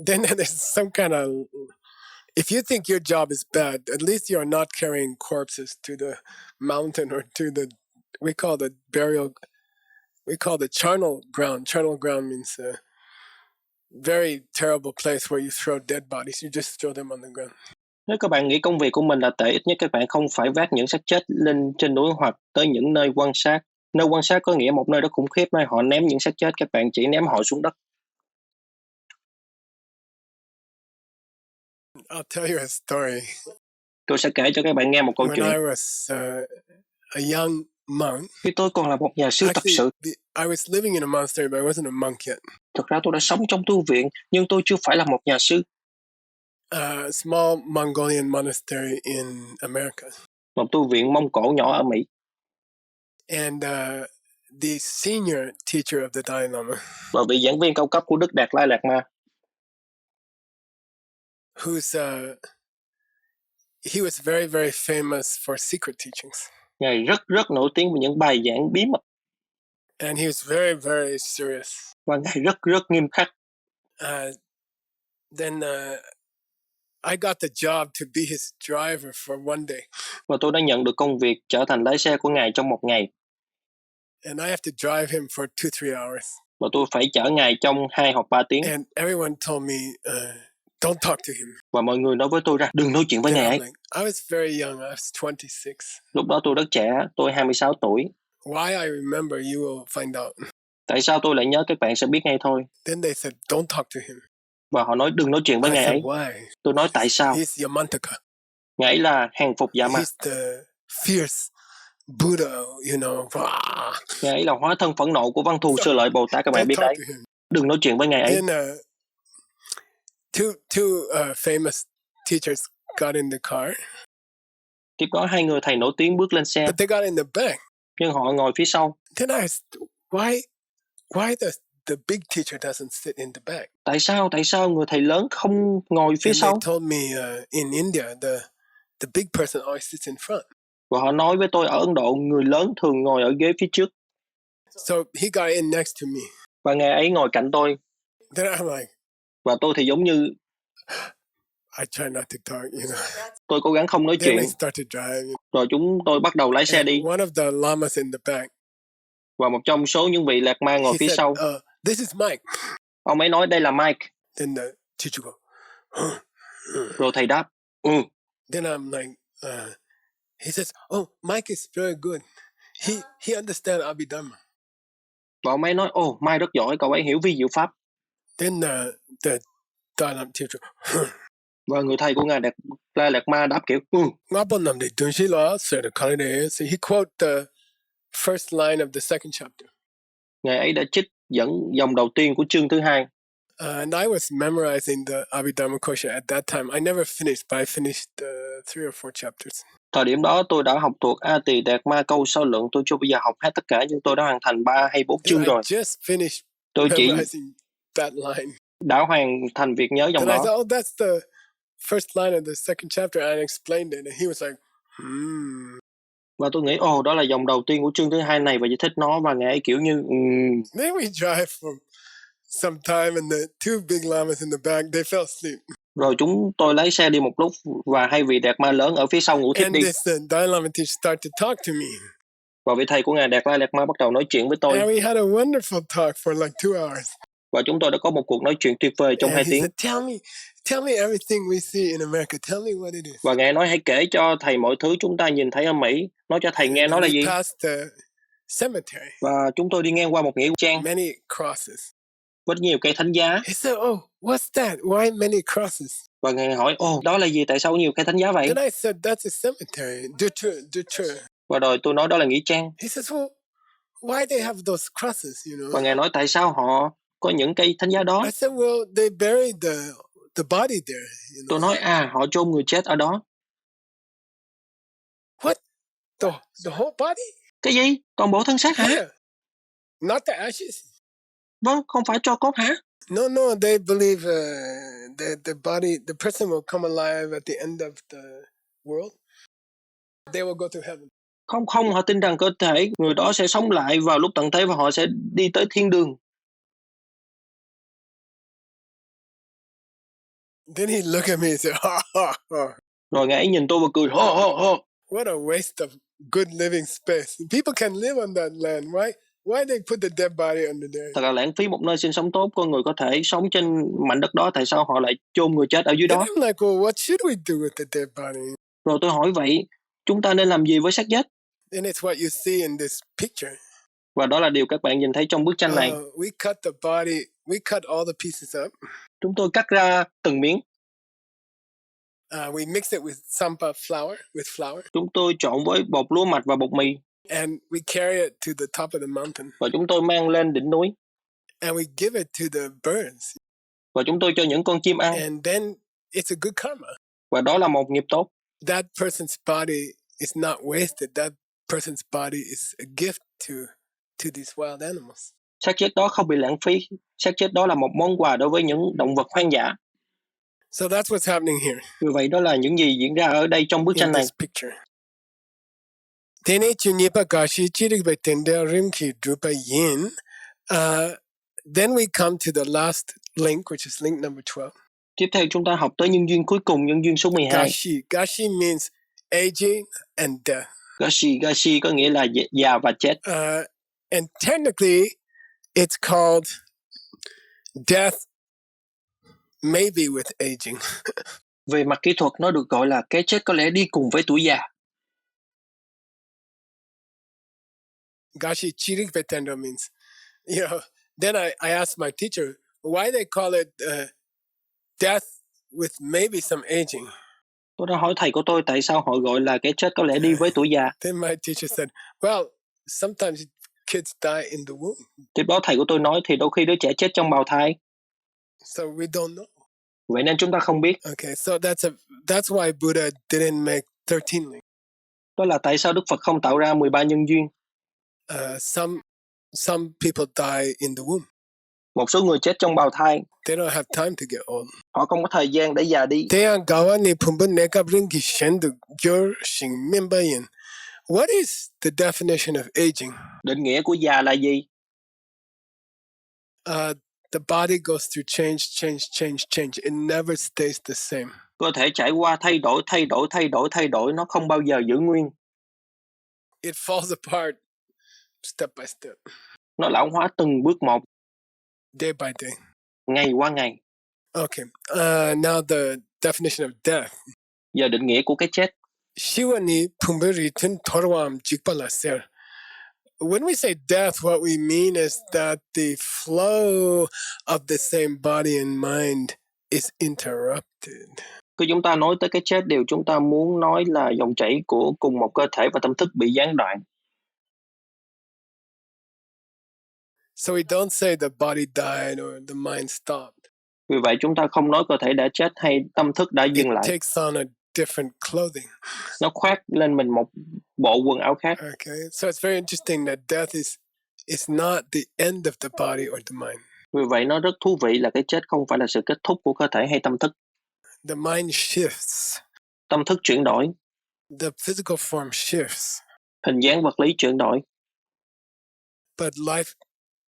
Then there's some kind of, if you think your job is bad, at least you're not carrying corpses to the mountain or to the, we call the charnel ground. Charnel ground means a very terrible place where you throw dead bodies. You just throw them on the ground. Nếu các bạn nghĩ công việc của mình là tệ, ít nhất các bạn không phải vác những xác chết lên trên núi hoặc tới những nơi quan sát. Nơi quan sát có nghĩa một nơi đó khủng khiếp, nơi họ ném những xác chết, các bạn chỉ ném họ xuống đất. I'll tell you a story. Tôi sẽ kể cho các bạn nghe một câu When chuyện. I was a young monk, Khi tôi còn là một nhà sư thật sự. I was living in a monastery, but I wasn't a monk yet. Thực ra tôi đã sống trong tu viện, nhưng tôi chưa phải là một nhà sư. A small Mongolian monastery in America. Một tu viện Mông Cổ nhỏ ở Mỹ. And the senior teacher of the Dalai Lama, Và vị giảng viên cao cấp của Đức Đạt Lai Lạt Ma, he was very, very famous for secret teachings. Ngài rất nổi tiếng với những bài giảng bí mật. And he was very, very serious. Và Ngài rất nghiêm khắc. Then I got the job to be his driver for one day. Và tôi đã nhận được công việc trở thành lái xe của Ngài trong một ngày. And I have to drive him for 2-3 hours. Và tôi phải chở Ngài trong 2 hoặc 3 tiếng. And everyone told me, don't talk to him. Và mọi người nói với tôi rằng đừng nói chuyện với Ngài ấy. I was very young, I was 26. Lúc đó tôi rất trẻ, tôi 26 tuổi. Why I remember, you will find out. Tại sao tôi lại nhớ, các bạn sẽ biết ngay thôi. Then they said, don't talk to him. Và họ nói đừng nói chuyện với Ngài ấy. Why? Tôi nói tại sao? He's Yamantaka. Ngài ấy là hàng phục dạ ma. He's the fierce Buddha, you know. Ngài ấy là hóa thân phẫn nộ của Văn Thù Sơ Lợi Bồ Tát, các bạn biết đấy. Đừng nói chuyện với Ngài ấy. Then two famous teachers got in the car. Tiếp đó 2 người thầy nổi tiếng bước lên xe. But they got in the back. Nhưng họ ngồi phía sau. Then I asked, why the big teacher doesn't sit in the back? Tại sao người thầy lớn không ngồi phía sau? They told me in India the big person always sits in front. Và họ nói với tôi ở Ấn Độ người lớn thường ngồi ở ghế phía trước. So he got in next to me. Và Ngài ấy ngồi cạnh tôi. Then I'm like, và tôi thì giống như I try not to talk, you know. Tôi cố gắng không nói Then chuyện. I started driving. Rồi chúng tôi bắt đầu lái xe đi. One of the lamas in the back. Và một trong số những vị lạc ma ngồi phía sau. This is Mike. Ông ấy nói đây là Mike. Then the teacher go. Rồi thầy đáp. Then I'm like, he says, oh, Mike is very good. He understands Abhidharma. Và ông ấy nói, Mike rất giỏi, cậu ấy hiểu vi diệu pháp. Then the Dalai Lama teacher. Và người thầy của ngài Đạt Lai Lạt Ma đáp kiểu So he quote the first line of the second chapter. Ngài ấy đã trích dẫn dòng đầu tiên của chương thứ 2. And I was memorizing the Abhidharma-course-series at that time. I never finished, but I finished 3 or 4 chapters. Thời điểm đó tôi đã học thuộc A Tỳ Đạt Ma Câu Sơ Lượng. Tôi chưa bây giờ học hết tất cả, nhưng tôi đã hoàn thành 3 hay 4 chương rồi. I just finished tôi chỉ memorizing that line. đã hoàn thành việc nhớ dòng đó. And I thought, that's the first line of the second chapter. I explained it, and he was like, Và tôi nghĩ, đó là dòng đầu tiên của chương thứ 2 này và giải thích nó, và ngài ấy kiểu như Then we drive for some time, and the two big lamas in the back, they fell asleep. Rồi chúng tôi lái xe đi một lúc và hai vị Đạt Ma lớn ở phía sau ngủ thiếp đi. And this Dalai Lama teacher started to talk to me. Và vị thầy của ngài Đạt Lai Lạt Ma bắt đầu nói chuyện với tôi. And we had a wonderful talk for like 2 hours. Và chúng tôi đã có một cuộc nói chuyện tuyệt vời trong 2 tiếng. Said, tell me everything we see in America. Tell me what it is. Và ngài nói hãy kể cho thầy mọi thứ chúng ta nhìn thấy ở Mỹ. Nói cho thầy nghe nó là gì. Past the cemetery. Và chúng tôi đi ngang qua một nghĩa trang. Many crosses. Với nhiều cây thánh giá. He said, what's that? Why many crosses? Và ngài hỏi, đó là gì? Tại sao nhiều cây thánh giá vậy? Then I said, that's a cemetery. Và rồi tôi nói đó là nghĩa trang. He says, why they have those crosses, you know? Và Ngài nói tại sao họ có những cây thánh giá đó. I said, well, they buried the body there, you know. Tôi nói họ chôn người chết ở đó. What? The whole body? Cái gì? Toàn bộ thân xác hả? Yeah. Not the ashes. Vâng, không phải tro cốt hả? No, they believe the body, the person will come alive at the end of the world. They will go to heaven. Không, họ tin rằng cơ thể người đó sẽ sống lại vào lúc tận thế và họ sẽ đi tới thiên đường. Then he looked at me and said, ha, ha, ha. Rồi Ngài ấy nhìn tôi và cười, ho, ho, ho. What a waste of good living space. People can live on that land. Why they put the dead body under there? Thật là lãng phí một nơi sinh sống tốt, con người có thể sống trên mảnh đất đó, tại sao họ lại chôn người chết ở dưới đó? And I'm like, well, what should we do with the dead body? Rồi tôi hỏi vậy, chúng ta nên làm gì với xác chết? And it's what you see in this picture. Và đó là điều các bạn nhìn thấy trong bức tranh này. We cut the body, we cut all the pieces up. Chúng tôi cắt ra từng miếng. We mix it with sampa flour, Chúng tôi trộn với bột lúa mạch và bột mì. And we carry it to the top of the mountain. Và chúng tôi mang lên đỉnh núi. And we give it to the birds. Và chúng tôi cho những con chim ăn. And then it's a good karma. Và đó là một nghiệp tốt. That person's body is not wasted. That person's body is a gift to these wild animals. Xác chết đó không bị lãng phí. Xác chết đó là một món quà đối với những động vật hoang dã. So that's what's happening here. Vì vậy đó là những gì diễn ra ở đây trong bức tranh này. Tene chunipa kashi chirikbe tende rimki drupa yin. Then we come to the last link, which is link number 12. Tiếp theo chúng ta học tới nhân duyên cuối cùng, nhân duyên số 12. Gashi means aging and death. Gashi có nghĩa là già và chết. And technically, it's called death maybe with aging. Về mặt kỹ thuật, nó được gọi là cái chết có lẽ đi cùng với tuổi già. Gashi chirik vetendo means, then I asked my teacher, why they call it death with maybe some aging. Tôi đã hỏi thầy của tôi tại sao họ gọi là cái chết có lẽ đi với tuổi già. Then my teacher said, well, sometimes kids die in the womb. Tiếp đó thầy của tôi nói thì đôi khi đứa trẻ chết trong bào thai. So we don't know. Vậy nên chúng ta không biết. Okay, so that's why Buddha didn't make 13 links. Đó là tại sao Đức Phật không tạo ra 13 nhân duyên. Some people die in the womb. Một số người chết trong bào thai. They don't have time to get old. Họ không có thời gian để già đi. What is the definition of aging? Định nghĩa của già là gì? The body goes through change. It never stays the same. Cơ thể trải qua thay đổi, nó không bao giờ giữ nguyên. It falls apart step by step. Nó lão hóa từng bước một. Day by day. Ngày qua ngày. Okay. Now the definition of death. Giờ định nghĩa của cái chết. Shivani pumberitin torwam jikpalaser. When we say death, what we mean is that the flow of the same body and mind is interrupted. Khi chúng ta nói tới cái chết, điều chúng ta muốn nói là dòng chảy của cùng một cơ thể và tâm thức bị gián đoạn. So we don't say the body died or the mind stopped. Vì vậy chúng ta không nói cơ thể đã chết hay tâm thức đã dừng lại. It takes on a different clothing. Nó khoác lên mình một bộ quần áo khác. Okay, so it's very interesting that death is not the end of the body or the mind. Vì vậy nó rất thú vị là cái chết không phải là sự kết thúc của cơ thể hay tâm thức. The mind shifts. Tâm thức chuyển đổi. The physical form shifts. Hình dáng vật lý chuyển đổi. But life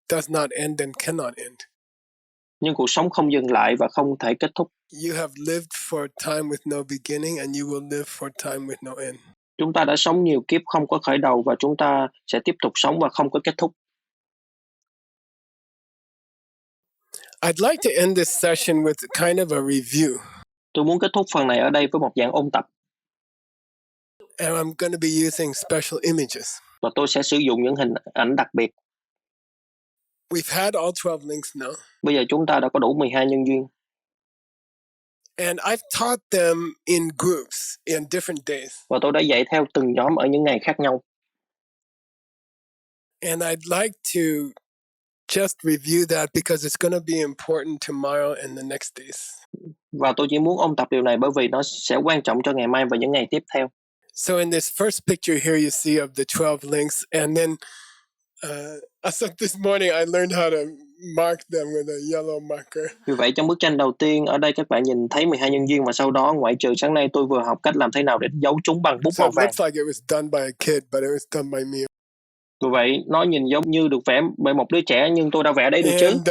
does not end and cannot end. Nhưng cuộc sống không dừng lại và không thể kết thúc. You have lived for a time with no beginning and you will live for a time with no end. Chúng ta đã sống nhiều kiếp không có khởi đầu và chúng ta sẽ tiếp tục sống và không có kết thúc. I'd like to end this session with kind of a review. Tôi muốn kết thúc phần này ở đây với một dạng ôn tập. And I'm going to be using special images. Và tôi sẽ sử dụng những hình ảnh đặc biệt. We've had all 12 links now. Bây giờ chúng ta đã có đủ 12 nhân duyên. And I've taught them in groups in different days. Và tôi đã dạy theo từng nhóm ở những ngày khác nhau. And I'd like to just review that because it's going to be important tomorrow and the next days. Và tôi chỉ muốn ôn tập điều này bởi vì nó sẽ quan trọng cho ngày mai và những ngày tiếp theo. So in this first picture here, you see of the 12 links, and then as of this morning, I learned how to mark them with a yellow marker. Vì vậy trong bức tranh đầu tiên ở đây các bạn nhìn thấy 12 nhân duyên, và sau đó ngoại trừ sáng nay tôi vừa học cách làm thế nào để giấu chúng bằng bút So màu it vàng. looks like it was done by a kid, but it was done by me. Vì vậy nó nhìn giống như được vẽ bởi một đứa trẻ, nhưng tôi đã vẽ đấy được chứ. And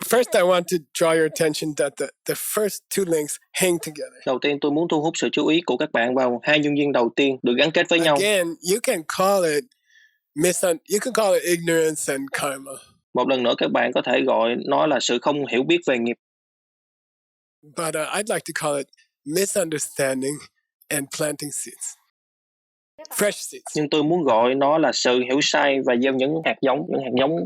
first, I want to draw your attention that the first two links hang together. Đầu tiên tôi muốn thu hút sự chú ý của các bạn vào hai nhân duyên đầu tiên được gắn kết với nhau. Again, you can call it ignorance and karma. Một lần nữa các bạn có thể gọi nó là sự không hiểu biết về nghiệp. But I'd like to call it misunderstanding and planting seeds. Fresh seeds. Nhưng tôi muốn gọi nó là sự hiểu sai và gieo những hạt giống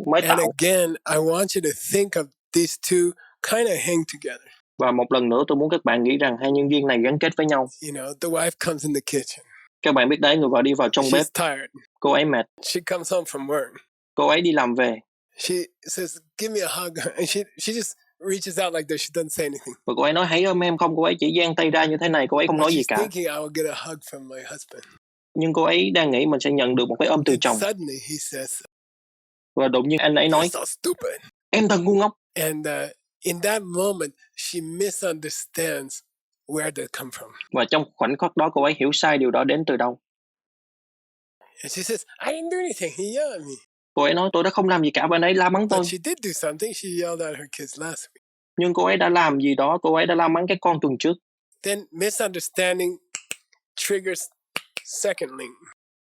mới And tạo. again, I want you to think of these two kind of hang together. Và một lần nữa tôi muốn các bạn nghĩ rằng hai nhân duyên này gắn kết với nhau. You know, the wife comes in the kitchen. Các bạn biết đấy, người vợ đi vào trong bếp. She's tired. Cô ấy mệt. She comes home from work. Cô ấy đi làm về. She says, "Give me a hug," and she just reaches out like this. She doesn't say anything. Và cô ấy nói hãy ôm em không. Cô ấy chỉ giang tay ra như thế này. Cô ấy không nói gì She's cả. thinking I will get a hug from my husband. Nhưng cô ấy đang nghĩ mình sẽ nhận được một cái ôm từ chồng. Suddenly he says, Và đột nhiên anh ấy nói, "You're so stupid." em thật ngu ngốc. And in that moment, she misunderstands where they come from. Và trong khoảnh khắc đó cô ấy hiểu sai điều đó đến từ đâu. And she says, "I didn't do anything. He yelled at me." Cô ấy nói tôi đã không làm gì cả, bạn ấy la mắng tôi. But she did do something. She yelled at her kids last week. Nhưng cô ấy đã làm gì đó, cô ấy đã la mắng các con tuần trước. Then misunderstanding triggers second link.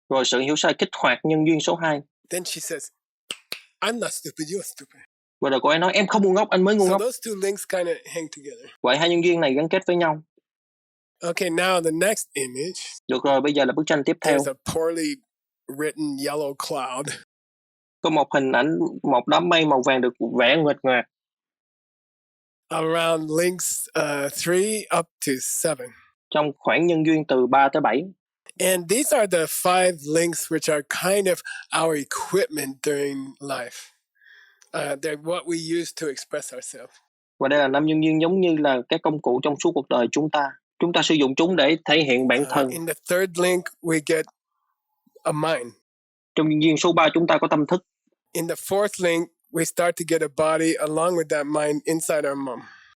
Rồi sự hiểu sai kích hoạt nhân duyên số 2. Then she says, "I'm not stupid. You're stupid." Và rồi cô ấy nói em không ngu ngốc, anh mới ngu So ngốc. those two links kind of hang together. Vậy hai nhân duyên này gắn kết với nhau. Okay, now the next image. Được rồi, bây giờ là bức tranh tiếp theo. There's a poorly written yellow cloud. Có một hình ảnh, một đám mây màu vàng được vẽ nguệch ngoạc. Around links 3 up to 7. Trong khoảng nhân duyên từ 3 tới 7. And these are the 5 links which are kind of our equipment during life. They're what we use to express ourselves. Và đây là 5 nhân duyên giống như là các công cụ trong suốt cuộc đời chúng ta. Chúng ta sử dụng chúng để thể hiện bản thân. In the third link, we get a mind. Trong nhân duyên số 3 chúng ta có tâm thức. In the fourth link, we start to get a body along with that mind inside our mom.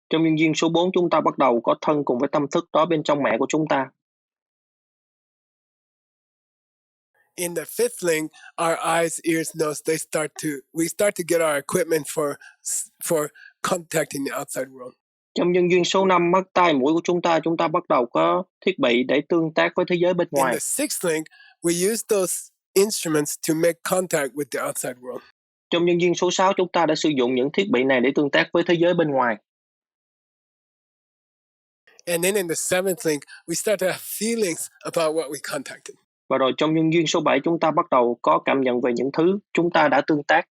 Trong nhân duyên số 4 chúng ta bắt đầu có thân cùng với tâm thức đó bên trong mẹ của chúng ta. In the fifth link, our eyes, ears, nose, we start to get our equipment for contacting the outside world. Trong nhân duyên số 5, mắt, tai, mũi của chúng ta bắt đầu có thiết bị để tương tác với thế giới bên In ngoài. the sixth link, we use those instruments to make contact with the outside world. Trong nhân duyên số 6, chúng ta đã sử dụng những thiết bị này để tương tác với thế giới bên ngoài. And then in the seventh link, we start to have feelings about what we contacted. Và rồi trong nhân duyên số 7, chúng ta bắt đầu có cảm nhận về những thứ chúng ta đã tương tác.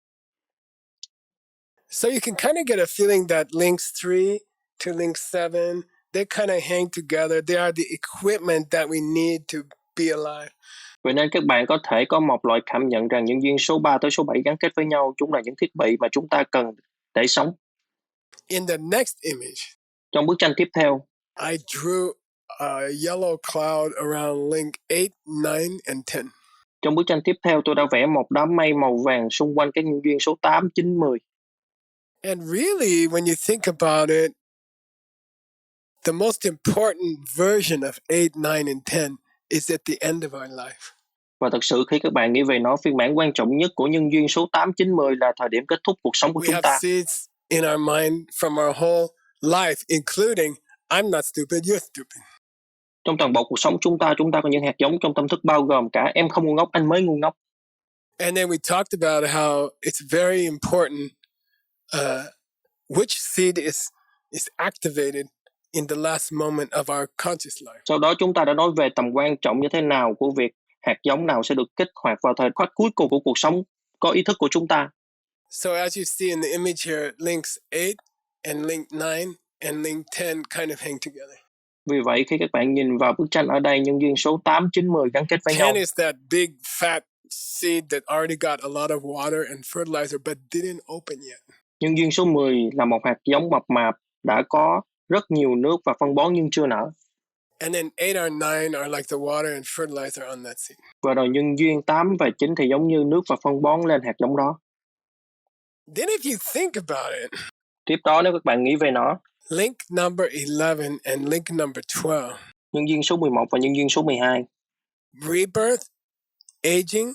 So you can kind of get a feeling that links 3 to link 7, they kind of hang together. They are the equipment that we need to be alive. Vậy nên các bạn có thể có một loại cảm nhận rằng nhân duyên số 3 tới số 7 gắn kết với nhau. Chúng là những thiết bị mà chúng ta cần để sống. In the next image, trong bức tranh tiếp theo, I drew a yellow cloud around link 8, 9, and 10. Trong bức tranh tiếp theo, tôi đã vẽ một đám mây màu vàng xung quanh các nhân duyên số 8, 9, 10. And really, when you think about it, the most important version of 8, 9, and 10 is at the end of our life. Và thật sự khi các bạn nghĩ về nó, phiên bản quan trọng nhất của nhân duyên số 8, 9, 10 là thời điểm kết thúc cuộc sống của We chúng have ta. seeds in our mind from our whole life, including I'm not stupid, you're stupid. Trong toàn bộ cuộc sống chúng ta có những hạt giống trong tâm thức bao gồm cả em không ngu ngốc, anh mới ngu ngốc. And then we talked about how it's very important which seed is activated in the last moment of our conscious life. Sau đó chúng ta đã nói về tầm quan trọng như thế nào của việc hạt giống nào sẽ được kích hoạt vào thời khắc cuối cùng của cuộc sống có ý thức của chúng ta. So as you see in the image here, links 8 and link 9 and link 10 kind of hang together. Vì vậy khi các bạn nhìn vào bức tranh ở đây, nhân duyên số 8, 9, 10 gắn kết với nhau. 10 is that big fat seed that already got a lot of water and fertilizer but didn't open yet. Nhân duyên số 10 là một hạt giống mập mạp đã có rất nhiều nước và phân bón nhưng chưa nở. And then 8 or 9 are like the water and fertilizer on that seed. Và rồi nhân duyên 8 và 9 thì giống như nước và phân bón lên hạt giống đó. Then if you think about it, Tiếp đó nếu các bạn nghĩ về nó, link number 11 and link number 12. nhân duyên số 11 và nhân duyên số 12. Rebirth, aging,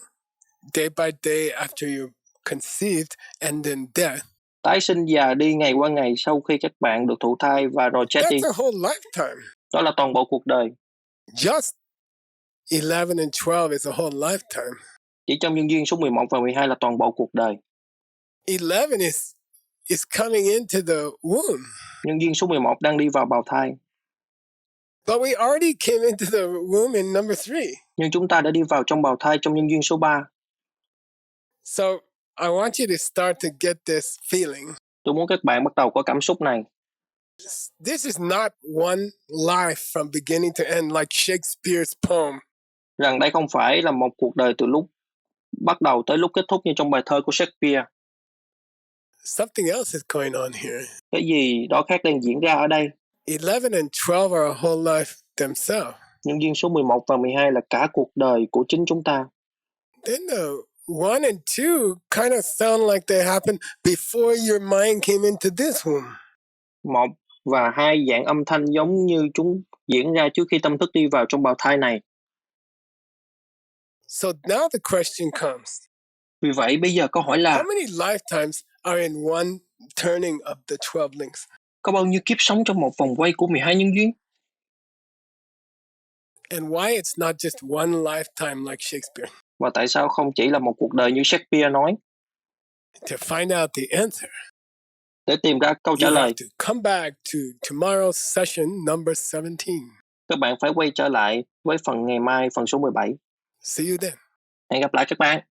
day by day after you conceived, and then death. Tái sinh già đi ngày qua ngày sau khi các bạn được thụ thai và rồi chết đi. That's a whole lifetime. Đó là toàn bộ cuộc đời. Just 11 and 12 is a whole lifetime. Chỉ trong nhân duyên số 11 và 12 là toàn bộ cuộc đời. 11 is coming into the womb. Nhân duyên số 11 đang đi vào bào thai. But we already came into the womb in number 3. Nhưng chúng ta đã đi vào trong bào thai trong nhân duyên số 3. So I want you to start to get this feeling. Tôi muốn các bạn bắt đầu có cảm xúc này. This is not one life from beginning to end like Shakespeare's poem. Rằng đây không phải là một cuộc đời từ lúc bắt đầu tới lúc kết thúc như trong bài thơ của Shakespeare. Something else is going on here. Cái gì đó khác đang diễn ra ở đây. 11 and 12 are a whole life themselves. Nhân duyên số 11 và 12 là cả cuộc đời của chính chúng ta. Then the 1 and 2 kind of sound like they happened before your mind came into this womb. 1 và 2 dạng âm thanh giống như chúng diễn ra trước khi tâm thức đi vào trong bào thai này. So now the question comes. Vì vậy bây giờ câu hỏi là How many lifetimes are in one turning of the 12 links? có bao nhiêu kiếp sống trong một vòng quay của 12 nhân duyên? And why it's not just one lifetime like Shakespeare? Và tại sao không chỉ là một cuộc đời như Shakespeare nói? To find out the answer, Để tìm ra câu trả you lời, have to come back to tomorrow's session number 17. các bạn phải quay trở lại với phần ngày mai, phần số 17. See you then. Hẹn gặp lại các bạn.